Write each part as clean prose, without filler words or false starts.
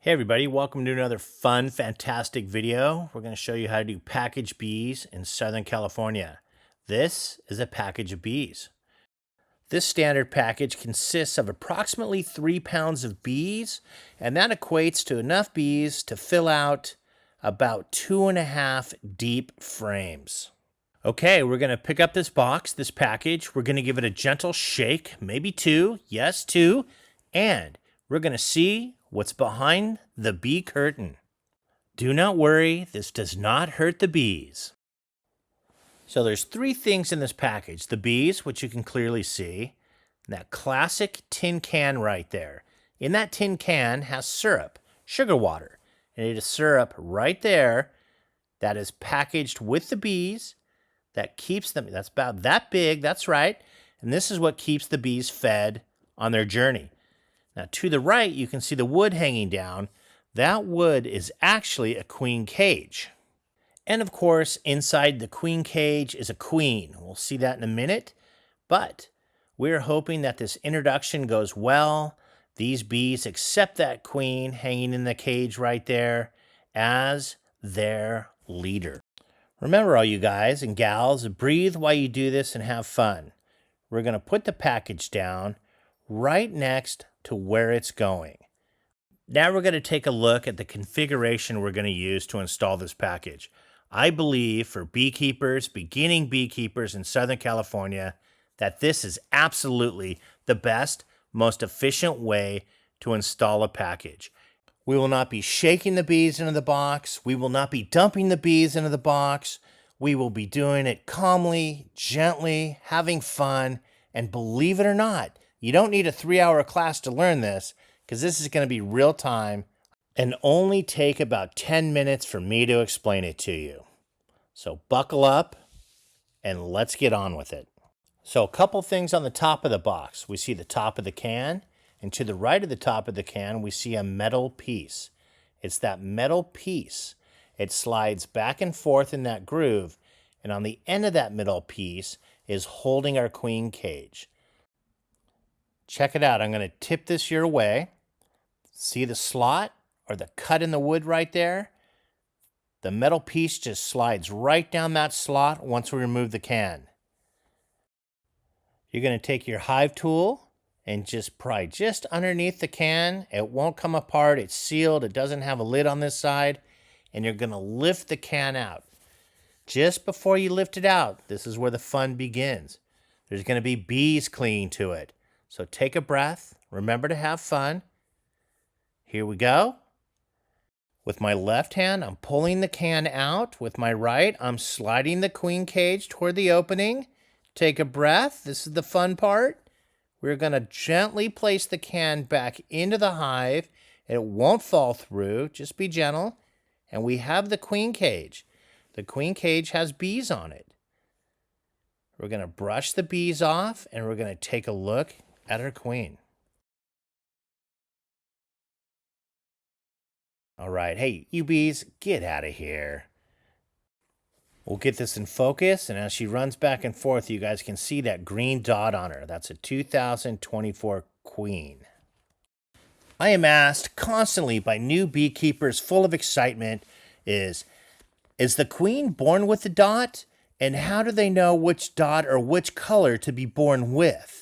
Hey everybody, welcome to another fun, fantastic video. We're going to show you how to do package bees in Southern California. This is a package of bees. This standard package consists of approximately 3 pounds of bees, and that equates to enough bees to fill out about 2.5 deep frames. Okay, we're going to pick up this box, this package. We're going to give it a gentle shake, maybe 2, yes, 2, and we're going to see what's behind the bee curtain. Do not worry, this does not hurt the bees. So there's 3 things in this package. The bees, which you can clearly see, that classic tin can right there. In that tin can has syrup, sugar water, and it is syrup right there that is packaged with the bees that keeps them, that's about that big, that's right, and this is what keeps the bees fed on their journey. Now, to the right, you can see the wood hanging down. That wood is actually a queen cage. And of course, inside the queen cage is a queen. We'll see that in a minute. But we're hoping that this introduction goes well. These bees accept that queen hanging in the cage right there as their leader. Remember, all you guys and gals, breathe while you do this and have fun. We're going to put the package down right next to where it's going. Now we're going to take a look at the configuration we're going to use to install this package. I believe for beekeepers, beginning beekeepers in Southern California, that this is absolutely the best, most efficient way to install a package. We will not be shaking the bees into the box. We will not be dumping the bees into the box. We will be doing it calmly, gently, having fun, and believe it or not, you don't need a 3-hour class to learn this, because this is going to be real time and only take about 10 minutes for me to explain it to you. So buckle up and let's get on with it. So a couple things on the top of the box. We see the top of the can, and to the right of the top of the can, we see a metal piece. It's that metal piece. It slides back and forth in that groove, and on the end of that metal piece is holding our queen cage. Check it out. I'm going to tip this your way. See the slot or the cut in the wood right there? The metal piece just slides right down that slot once we remove the can. You're going to take your hive tool and just pry just underneath the can. It won't come apart. It's sealed. It doesn't have a lid on this side. And you're going to lift the can out. Just before you lift it out, this is where the fun begins. There's going to be bees clinging to it. So take a breath. Remember to have fun. Here we go. With my left hand, I'm pulling the can out. With my right, I'm sliding the queen cage toward the opening. Take a breath. This is the fun part. We're going to gently place the can back into the hive. It won't fall through. Just be gentle. And we have the queen cage. The queen cage has bees on it. We're going to brush the bees off, and we're going to take a look at our queen. All right, hey, you bees, get out of here. We'll get this in focus, and as she runs back and forth, you guys can see that green dot on her. That's a 2024 queen. I am asked constantly by new beekeepers full of excitement, is the queen born with the dot? And how do they know which dot or which color to be born with?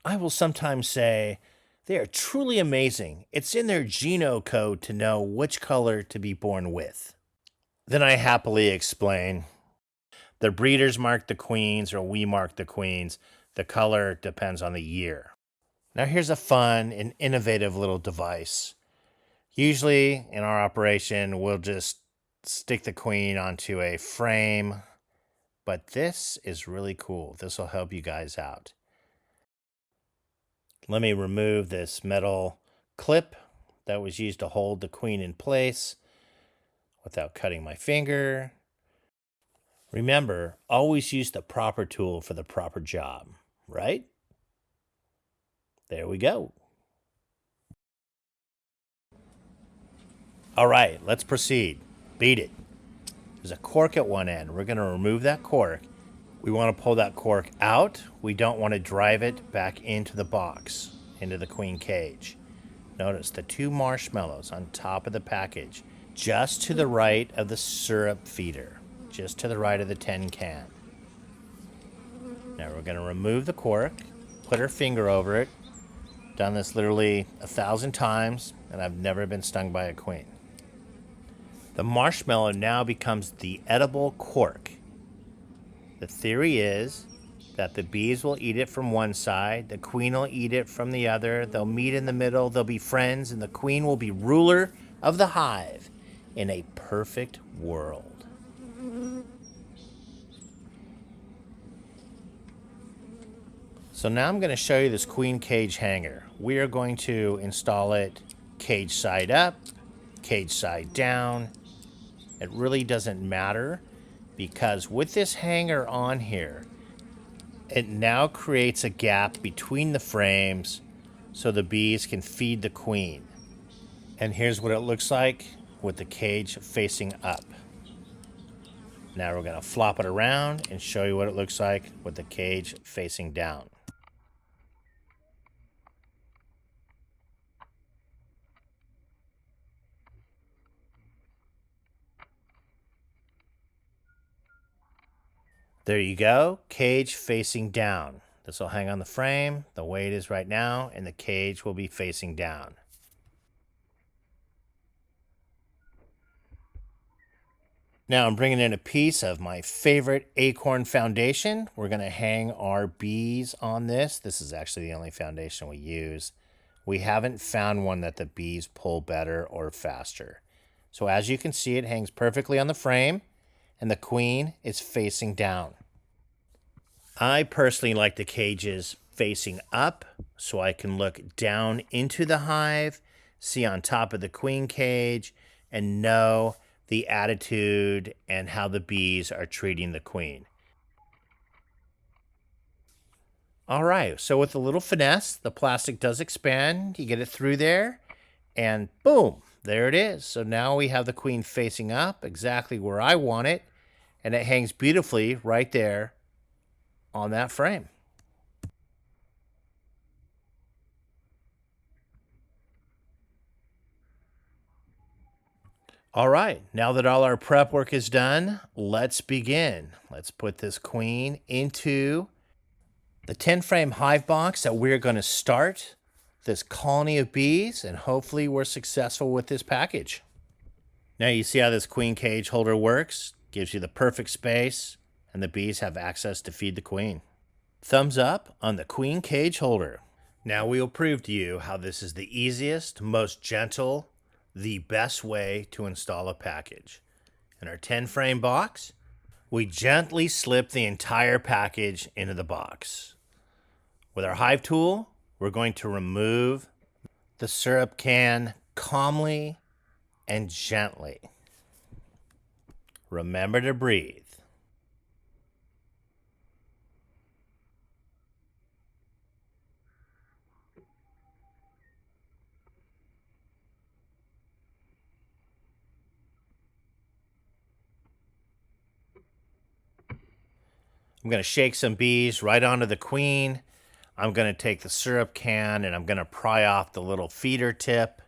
I will sometimes say they are truly amazing. It's in their genome to know which color to be born with. Then I happily explain. The breeders mark the queens, or we mark the queens. The color depends on the year. Now here's a fun and innovative little device. Usually in our operation, we'll just stick the queen onto a frame, but this is really cool. This will help you guys out. Let me remove this metal clip that was used to hold the queen in place without cutting my finger. Remember, always use the proper tool for the proper job, right? There we go. All right, let's proceed. Beat it. There's a cork at one end. We're going to remove that cork. We want to pull that cork out. We don't want to drive it back into the box, into the queen cage. Notice the 2 marshmallows on top of the package, just to the right of the syrup feeder, just to the right of the tin can. Now we're going to remove the cork, put our finger over it. Done this literally 1,000 times, and I've never been stung by a queen. The marshmallow now becomes the edible cork. The theory is that the bees will eat it from one side, the queen will eat it from the other, they'll meet in the middle, they'll be friends, and the queen will be ruler of the hive in a perfect world. So now I'm going to show you this queen cage hanger. We are going to install it cage side up, cage side down. It really doesn't matter because with this hanger on here, it now creates a gap between the frames so the bees can feed the queen. And here's what it looks like with the cage facing up. Now we're going to flop it around and show you what it looks like with the cage facing down. There you go, cage facing down. This will hang on the frame the way it is right now, and the cage will be facing down. Now I'm bringing in a piece of my favorite Acorn foundation. We're going to hang our bees on this. This is actually the only foundation we use. We haven't found one that the bees pull better or faster. So as you can see, it hangs perfectly on the frame, and the queen is facing down. I personally like the cages facing up so I can look down into the hive, see on top of the queen cage, and know the attitude and how the bees are treating the queen. All right, so with a little finesse, the plastic does expand. You get it through there, and boom, there it is. So now we have the queen facing up exactly where I want it, and it hangs beautifully right there on that frame. All right, now that all our prep work is done, let's begin. Let's put this queen into the 10 frame hive box that we're going to start this colony of bees, and hopefully we're successful with this package. Now you see how this queen cage holder works. Gives you the perfect space, and the bees have access to feed the queen. Thumbs up on the queen cage holder. Now we will prove to you how this is the easiest, most gentle, the best way to install a package. In our 10 frame box, we gently slip the entire package into the box. With our hive tool, we're going to remove the syrup can calmly and gently. Remember to breathe. I'm going to shake some bees right onto the queen. I'm going to take the syrup can and I'm going to pry off the little feeder tip.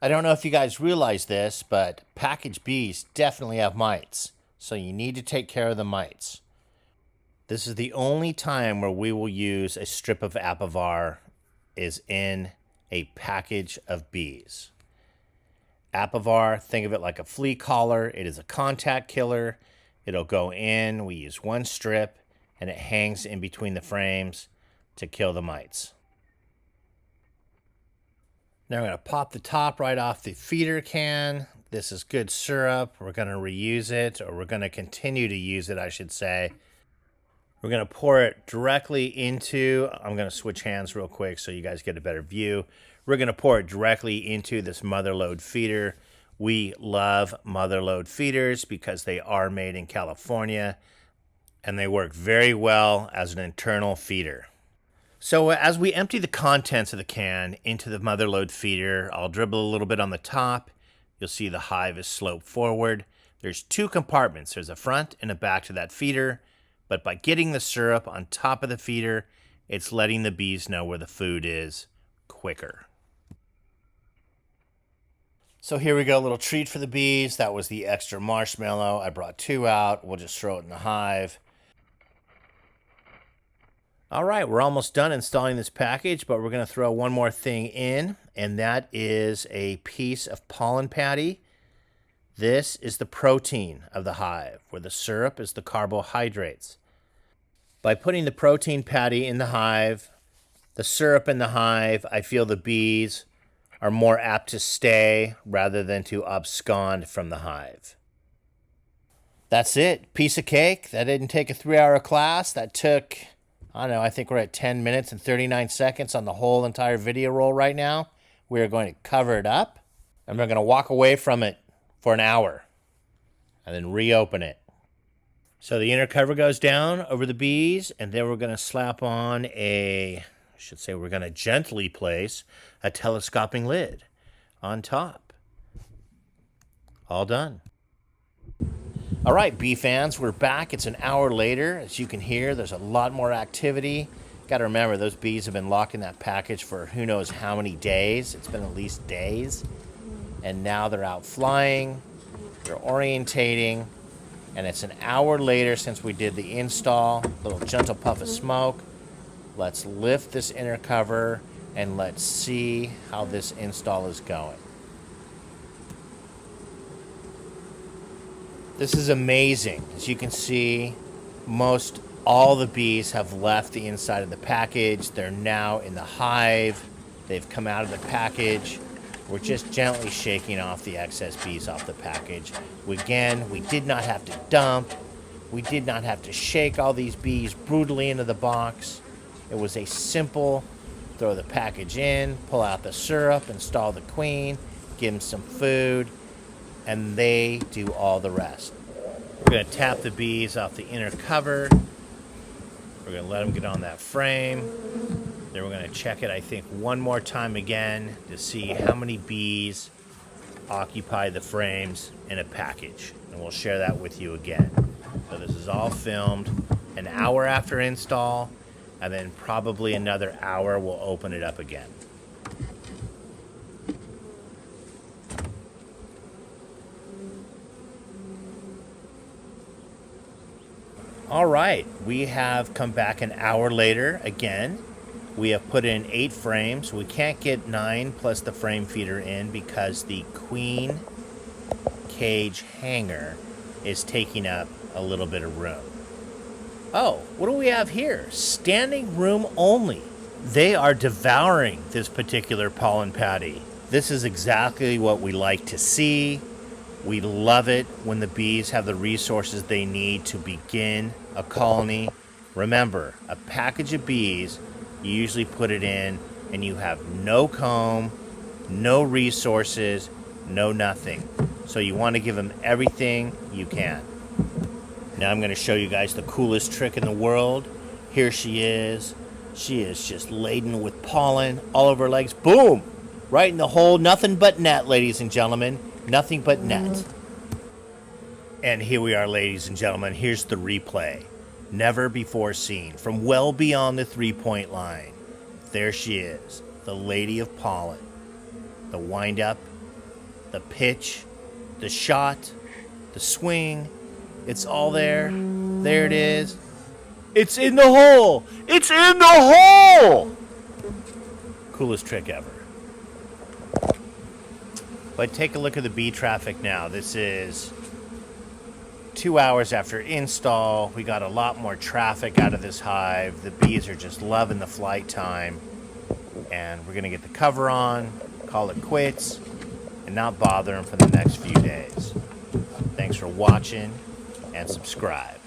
I don't know if you guys realize this, but packaged bees definitely have mites, so you need to take care of the mites. This is the only time where we will use a strip of Apivar is in a package of bees. Apivar, think of it like a flea collar. It is a contact killer. It'll go in, we use one strip, and it hangs in between the frames to kill the mites. Now we're going to pop the top right off the feeder can. This is good syrup. We're going to reuse it, or we're going to continue to use it, I should say. We're going to pour it directly into, I'm going to switch hands real quick so you guys get a better view. We're going to pour it directly into this mother load feeder. We love mother load feeders because they are made in California and they work very well as an internal feeder. So as we empty the contents of the can into the mother load feeder, I'll dribble a little bit on the top. You'll see the hive is sloped forward. There's 2 compartments. There's a front and a back to that feeder. But by getting the syrup on top of the feeder, it's letting the bees know where the food is quicker. So here we go, a little treat for the bees. That was the extra marshmallow. I brought 2 out. We'll just throw it in the hive. All right, we're almost done installing this package, but we're going to throw one more thing in, and that is a piece of pollen patty. This is the protein of the hive, where the syrup is the carbohydrates. By putting the protein patty in the hive, the syrup in the hive, I feel the bees are more apt to stay rather than to abscond from the hive. That's it. Piece of cake. That didn't take a 3-hour class. That took, I don't know, I think we're at 10 minutes and 39 seconds on the whole entire video roll right now. We are going to cover it up, and we're going to walk away from it for an hour and then reopen it. So the inner cover goes down over the bees, and then we're going to slap on we're going to gently place a telescoping lid on top. All done. All right, bee fans, we're back. It's an hour later. As you can hear, there's a lot more activity. Got to remember, those bees have been locked in that package for who knows how many days. It's been at least days. And now they're out flying. They're orientating. And it's an hour later since we did the install. A little gentle puff of smoke. Let's lift this inner cover and let's see how this install is going. This is amazing. As you can see, most all the bees have left the inside of the package. They're now in the hive. They've come out of the package. We're just gently shaking off the excess bees off the package. Again, we did not have to dump. We did not have to shake all these bees brutally into the box. It was a simple throw the package in, pull out the syrup, install the queen, give them some food, and they do all the rest. We're going to tap the bees off the inner cover. We're going to let them get on that frame. Then we're going to check it, I think, one more time again to see how many bees occupy the frames in a package. And we'll share that with you again. So this is all filmed an hour after install, and then probably another hour we'll open it up again. All right, we have come back an hour later again. We have put in 8 frames. We can't get 9 plus the frame feeder in because the queen cage hanger is taking up a little bit of room. Oh, what do we have here? Standing room only. They are devouring this particular pollen patty. This is exactly what we like to see. We love it when the bees have the resources they need to begin a colony. Remember, a package of bees, you usually put it in and you have no comb, no resources, no nothing. So you want to give them everything you can. Now I'm going to show you guys the coolest trick in the world. Here she is. She is just laden with pollen all over her legs. Boom! Right in the hole. Nothing but net, ladies and gentlemen. Nothing but net. And here we are, ladies and gentlemen. Here's the replay. Never before seen. From well beyond the 3-point line. There she is. The lady of pollen. The wind-up. The pitch. The shot. The swing. It's all there. There it is. It's in the hole. It's in the hole. Coolest trick ever. But take a look at the bee traffic now. This is 2 hours after install. We got a lot more traffic out of this hive. The bees are just loving the flight time. And we're going to get the cover on, call it quits, and not bother them for the next few days. Thanks for watching, and subscribe.